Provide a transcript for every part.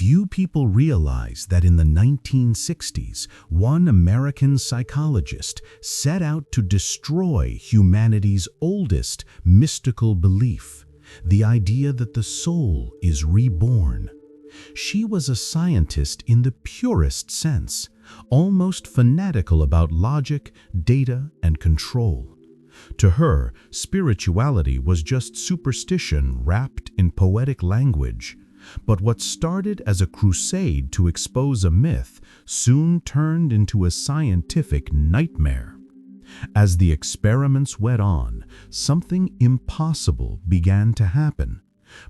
Few people realize that in the 1960s, one American psychologist set out to destroy humanity's oldest mystical belief, the idea that the soul is reborn. She was a scientist in the purest sense, almost fanatical about logic, data, and control. To her, spirituality was just superstition wrapped in poetic language. But what started as a crusade to expose a myth soon turned into a scientific nightmare. As the experiments went on, something impossible began to happen.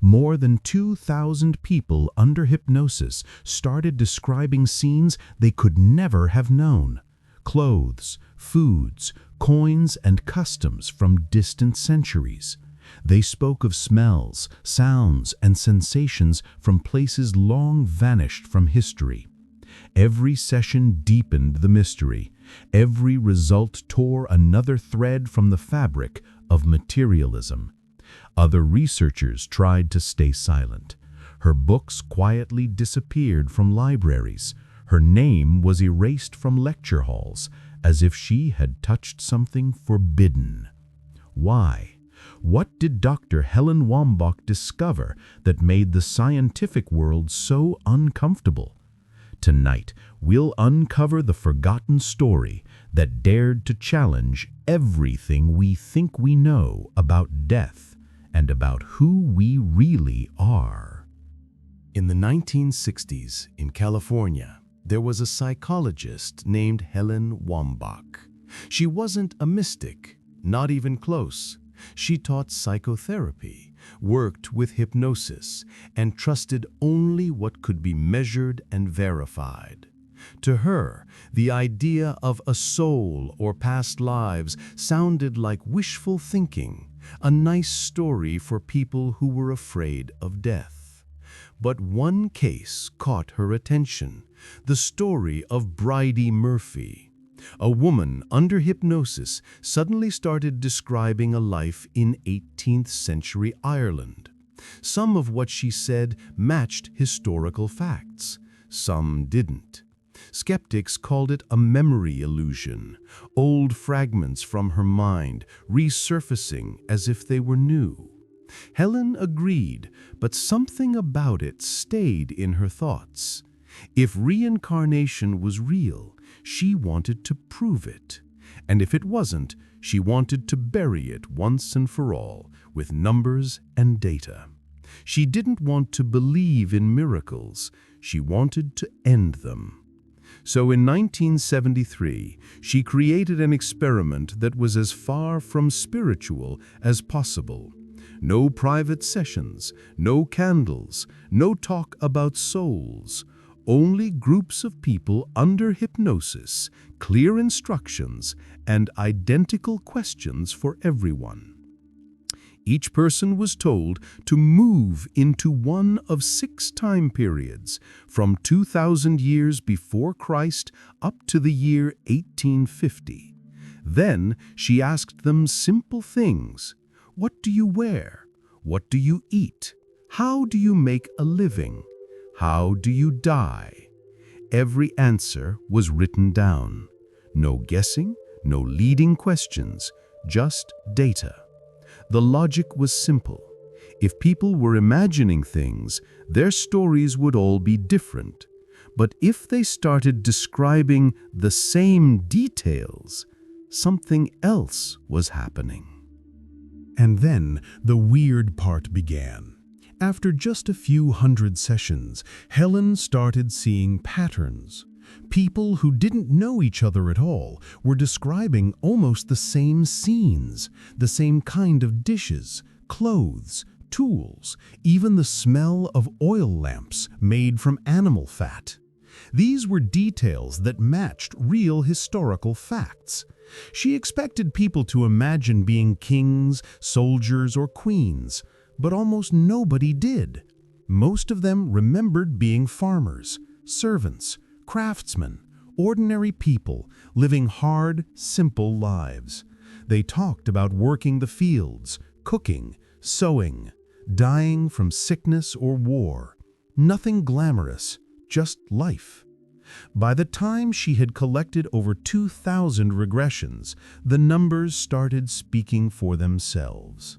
More than 2,000 people under hypnosis started describing scenes they could never have known. Clothes, foods, coins, and customs from distant centuries. They spoke of smells, sounds, and sensations from places long vanished from history. Every session deepened the mystery. Every result tore another thread from the fabric of materialism. Other researchers tried to stay silent. Her books quietly disappeared from libraries. Her name was erased from lecture halls, as if she had touched something forbidden. Why? What did Dr. Helen Wambach discover that made the scientific world so uncomfortable? Tonight, we'll uncover the forgotten story that dared to challenge everything we think we know about death and about who we really are. In the 1960s, in California, there was a psychologist named Helen Wambach. She wasn't a mystic, not even close. She taught psychotherapy, worked with hypnosis, and trusted only what could be measured and verified. To her, the idea of a soul or past lives sounded like wishful thinking, a nice story for people who were afraid of death. But one case caught her attention, the story of Bridie Murphy. A woman under hypnosis suddenly started describing a life in 18th century Ireland. Some of what she said matched historical facts, some didn't. Skeptics called it a memory illusion, old fragments from her mind resurfacing as if they were new. Helen agreed, but something about it stayed in her thoughts. If reincarnation was real, she wanted to prove it. And if it wasn't, she wanted to bury it once and for all, with numbers and data. She didn't want to believe in miracles, she wanted to end them. So in 1973, she created an experiment that was as far from spiritual as possible. No private sessions, no candles, no talk about souls. Only groups of people under hypnosis, clear instructions, and identical questions for everyone. Each person was told to move into one of 6 time periods, from 2,000 years before Christ up to the year 1850. Then she asked them simple things. What do you wear? What do you eat? How do you make a living? How do you die? Every answer was written down. No guessing, no leading questions, just data. The logic was simple. If people were imagining things, their stories would all be different. But if they started describing the same details, something else was happening. And then the weird part began. After just a few hundred sessions, Helen started seeing patterns. People who didn't know each other at all were describing almost the same scenes, the same kind of dishes, clothes, tools, even the smell of oil lamps made from animal fat. These were details that matched real historical facts. She expected people to imagine being kings, soldiers, or queens, but almost nobody did. Most of them remembered being farmers, servants, craftsmen, ordinary people living hard, simple lives. They talked about working the fields, cooking, sewing, dying from sickness or war, Nothing glamorous, just life. By the time she had collected over 2,000 regressions, the numbers started speaking for themselves.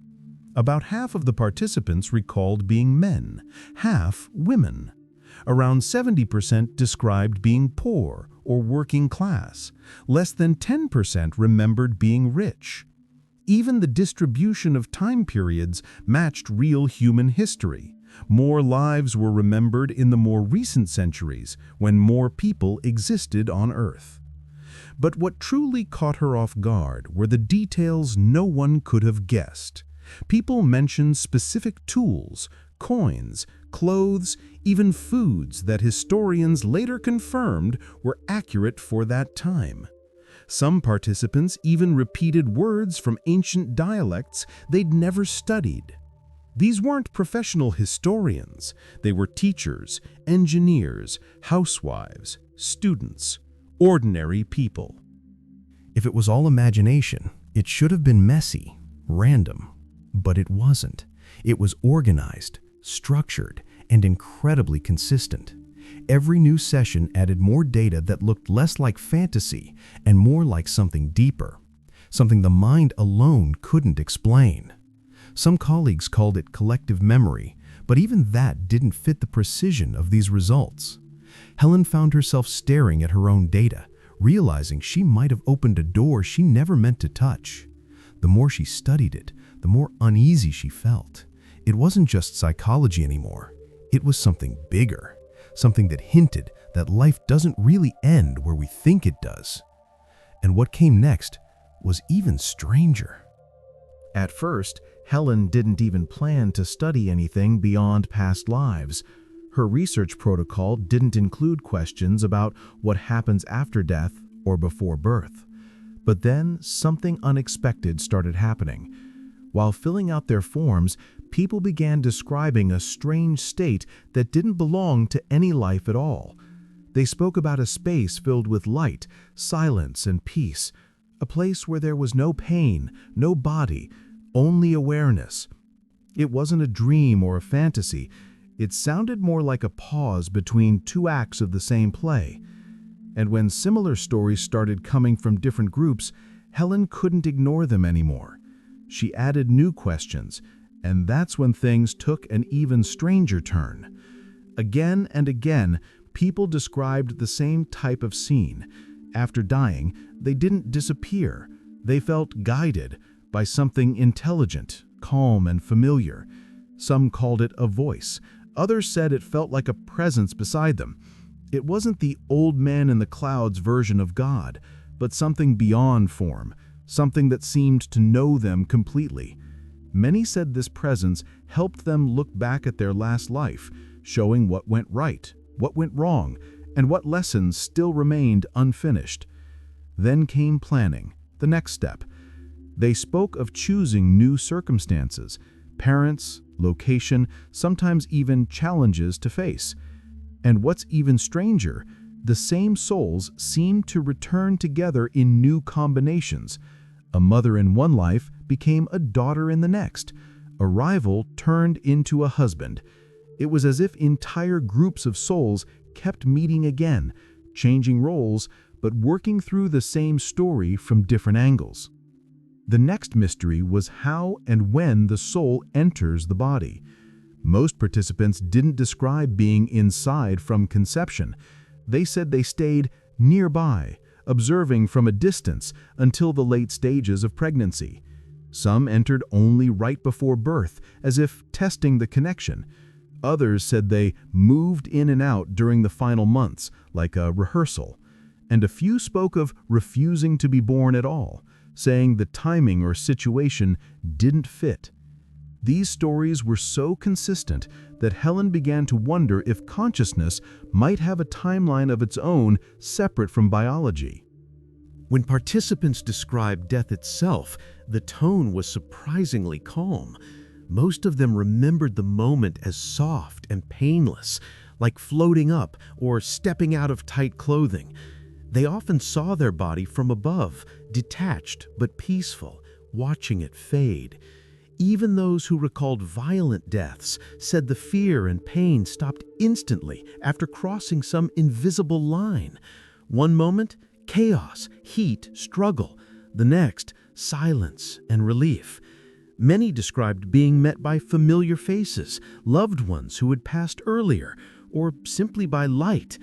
About half of the participants recalled being men, half women. Around 70% described being poor or working class. Less than 10% remembered being rich. Even the distribution of time periods matched real human history. More lives were remembered in the more recent centuries, when more people existed on Earth. But what truly caught her off guard were the details no one could have guessed. People mentioned specific tools, coins, clothes, even foods that historians later confirmed were accurate for that time. Some participants even repeated words from ancient dialects they'd never studied. These weren't professional historians. They were teachers, engineers, housewives, students, ordinary people. If it was all imagination, it should have been messy, random. But it wasn't. It was organized, structured, and incredibly consistent. Every new session added more data that looked less like fantasy and more like something deeper, something the mind alone couldn't explain. Some colleagues called it collective memory, but even that didn't fit the precision of these results. Helen found herself staring at her own data, realizing she might have opened a door she never meant to touch. The more she studied it, the more uneasy she felt. It wasn't just psychology anymore. It was something bigger, something that hinted that life doesn't really end where we think it does. And what came next was even stranger. At first, Helen didn't even plan to study anything beyond past lives. Her research protocol didn't include questions about what happens after death or before birth. But then something unexpected started happening. While filling out their forms, people began describing a strange state that didn't belong to any life at all. They spoke about a space filled with light, silence, and peace, a place where there was no pain, no body, only awareness. It wasn't a dream or a fantasy. It sounded more like a pause between two acts of the same play. And when similar stories started coming from different groups, Helen couldn't ignore them anymore. She added new questions, and that's when things took an even stranger turn. Again and again, people described the same type of scene. After dying, they didn't disappear. They felt guided by something intelligent, calm, and familiar. Some called it a voice. Others said it felt like a presence beside them. It wasn't the old man in the clouds version of God, but something beyond form, something that seemed to know them completely. Many said this presence helped them look back at their last life, showing what went right, what went wrong, and what lessons still remained unfinished. Then came planning, the next step. They spoke of choosing new circumstances, parents, location, sometimes even challenges to face. And what's even stranger, the same souls seemed to return together in new combinations. A mother in one life became a daughter in the next. A rival turned into a husband. It was as if entire groups of souls kept meeting again, changing roles, but working through the same story from different angles. The next mystery was how and when the soul enters the body. Most participants didn't describe being inside from conception. They said they stayed nearby, observing from a distance until the late stages of pregnancy. Some entered only right before birth, as if testing the connection. Others said they moved in and out during the final months, like a rehearsal. And a few spoke of refusing to be born at all, saying the timing or situation didn't fit. These stories were so consistent that Helen began to wonder if consciousness might have a timeline of its own separate from biology. When participants described death itself, the tone was surprisingly calm. Most of them remembered the moment as soft and painless, like floating up or stepping out of tight clothing. They often saw their body from above, detached but peaceful, watching it fade. Even those who recalled violent deaths said the fear and pain stopped instantly after crossing some invisible line. One moment, chaos, heat, struggle. The next, silence and relief. Many described being met by familiar faces, loved ones who had passed earlier, or simply by light.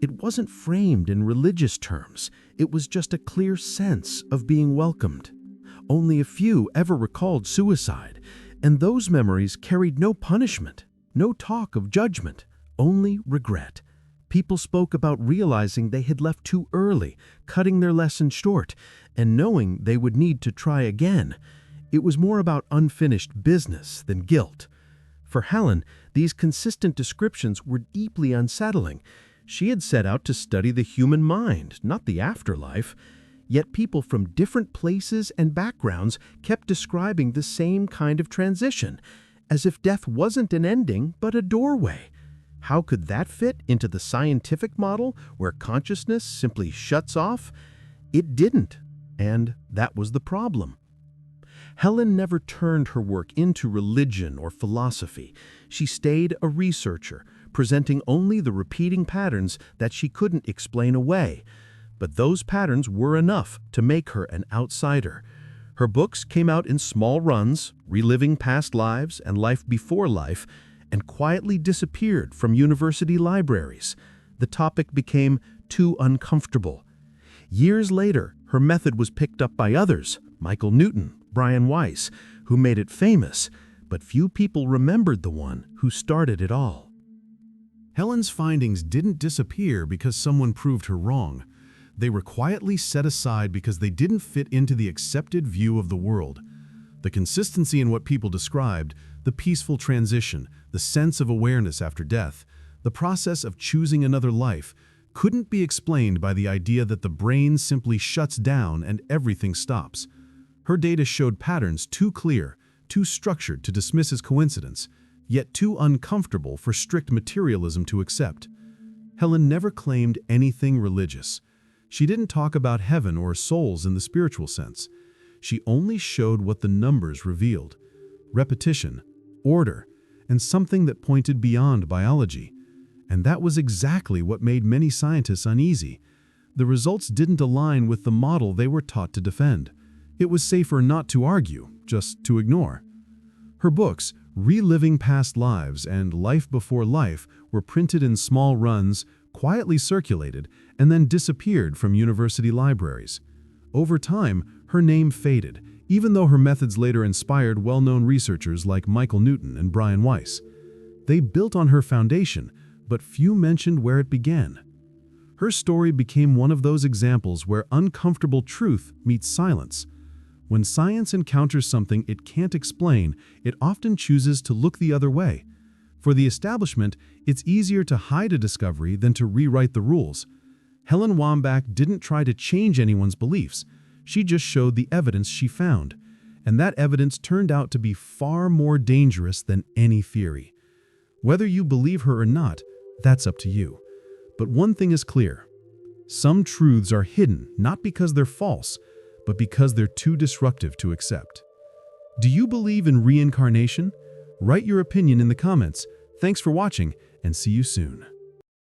It wasn't framed in religious terms. It was just a clear sense of being welcomed. Only a few ever recalled suicide, and those memories carried no punishment, no talk of judgment, only regret. People spoke about realizing they had left too early, cutting their lesson short, and knowing they would need to try again. It was more about unfinished business than guilt. For Helen, these consistent descriptions were deeply unsettling. She had set out to study the human mind, not the afterlife. Yet people from different places and backgrounds kept describing the same kind of transition, as if death wasn't an ending but a doorway. How could that fit into the scientific model where consciousness simply shuts off? It didn't, and that was the problem. Helen never turned her work into religion or philosophy. She stayed a researcher, presenting only the repeating patterns that she couldn't explain away. But those patterns were enough to make her an outsider. Her books came out in small runs, reliving past lives and life before life, and quietly disappeared from university libraries. The topic became too uncomfortable. Years later, her method was picked up by others, Michael Newton, Brian Weiss, who made it famous, but few people remembered the one who started it all. Helen's findings didn't disappear because someone proved her wrong. They were quietly set aside because they didn't fit into the accepted view of the world. The consistency in what people described, the peaceful transition, the sense of awareness after death, the process of choosing another life, couldn't be explained by the idea that the brain simply shuts down and everything stops. Her data showed patterns too clear, too structured to dismiss as coincidence, yet too uncomfortable for strict materialism to accept. Helen never claimed anything religious. She didn't talk about heaven or souls in the spiritual sense. She only showed what the numbers revealed: repetition, order, and something that pointed beyond biology. And that was exactly what made many scientists uneasy. The results didn't align with the model they were taught to defend. It was safer not to argue, just to ignore. Her books, Reliving Past Lives and Life Before Life, were printed in small runs, quietly circulated, and then disappeared from university libraries. Over time, her name faded, even though her methods later inspired well-known researchers like Michael Newton and Brian Weiss. They built on her foundation, but few mentioned where it began. Her story became one of those examples where uncomfortable truth meets silence. When science encounters something it can't explain, it often chooses to look the other way. For the establishment, it's easier to hide a discovery than to rewrite the rules. Helen Wambach didn't try to change anyone's beliefs. She just showed the evidence she found. And that evidence turned out to be far more dangerous than any theory. Whether you believe her or not, that's up to you. But one thing is clear. Some truths are hidden not because they're false, but because they're too disruptive to accept. Do you believe in reincarnation? Write your opinion in the comments. Thanks for watching, and see you soon.